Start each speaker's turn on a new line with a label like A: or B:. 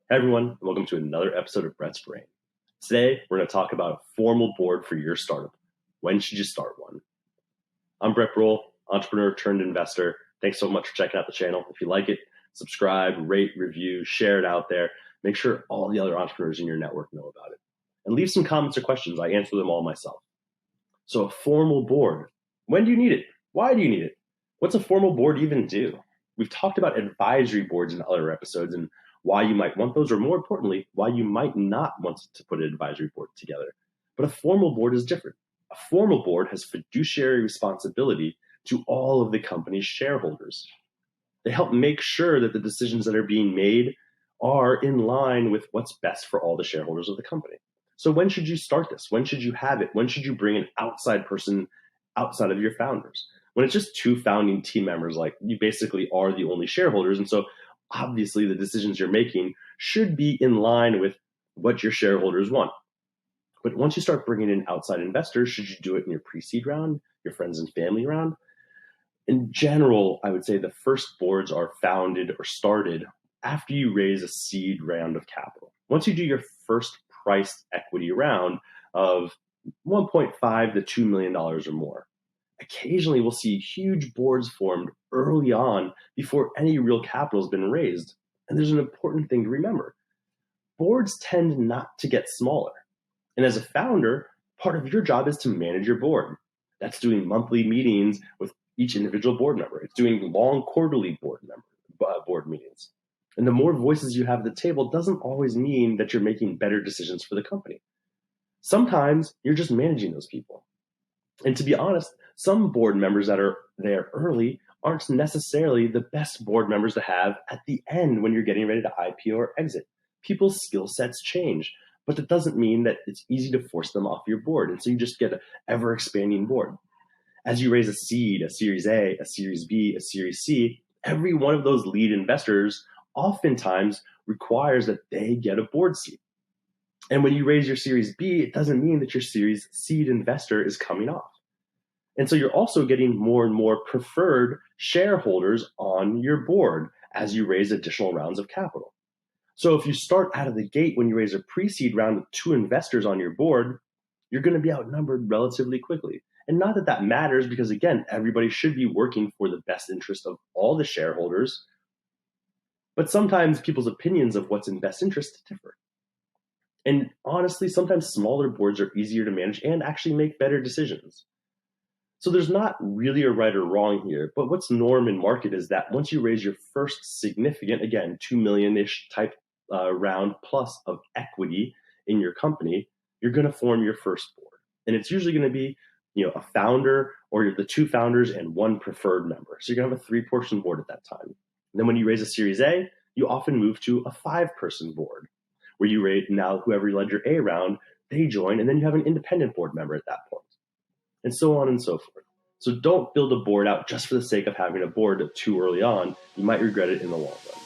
A: Hey everyone, and welcome to another episode of Brett's Brain. Today, we're going to talk about a formal board for your startup. When should you start one? I'm Brett Brohl, entrepreneur turned investor. Thanks so much for checking out the channel. If you like it, subscribe, rate, review, share it out there. Make sure all the other entrepreneurs in your network know about it. And leave some comments or questions. I answer them all myself. So a formal board, when do you need it? Why do you need it? What's a formal board even do? We've talked about advisory boards in other episodes and why you might want those, or more importantly, why you might not want to put an advisory board together. But a formal board is different. A formal board has fiduciary responsibility to all of the company's shareholders. They help make sure that the decisions that are being made are in line with what's best for all the shareholders of the company. So when should you start this? When should you have it? When should you bring an outside person outside of your founders? When it's just two founding team members, like you basically are the only shareholders. And so obviously the decisions you're making should be in line with what your shareholders want. But once you start bringing in outside investors, should you do it in your pre-seed round, your friends and family round? In general, I would say the first boards are founded or started after you raise a seed round of capital. Once you do your first priced equity round of $1.5 to $2 million or more, occasionally we'll see huge boards formed early on before any real capital has been raised. And there's an important thing to remember. Boards tend not to get smaller. And as a founder, part of your job is to manage your board. That's doing monthly meetings with each individual board member. It's doing long quarterly board meetings. And the more voices you have at the table doesn't always mean that you're making better decisions for the company. Sometimes you're just managing those people. And to be honest, some board members that are there early aren't necessarily the best board members to have at the end when you're getting ready to IPO or exit. People's skill sets change, but that doesn't mean that it's easy to force them off your board. And so you just get an ever expanding board. As you raise a seed, a Series A, a Series B, a Series C, every one of those lead investors oftentimes requires that they get a board seat. And when you raise your Series B, it doesn't mean that your Series seed investor is coming off. And so you're also getting more and more preferred shareholders on your board as you raise additional rounds of capital. So if you start out of the gate when you raise a pre-seed round with two investors on your board, you're going to be outnumbered relatively quickly. And not that that matters, because again, everybody should be working for the best interest of all the shareholders. But sometimes people's opinions of what's in best interest differ. And honestly, sometimes smaller boards are easier to manage and actually make better decisions. So there's not really a right or wrong here, but what's norm in market is that once you raise your first significant, again, 2 million-ish type round plus of equity in your company, you're going to form your first board. And it's usually going to be, a founder or the two founders and one preferred member. So you're going to have a 3-person board at that time. And then when you raise a Series A, you often move to a 5-person board where you rate now whoever led your A round, they join, and then you have an independent board member at that point, and so on and so forth. So don't build a board out just for the sake of having a board too early on. You might regret it in the long run.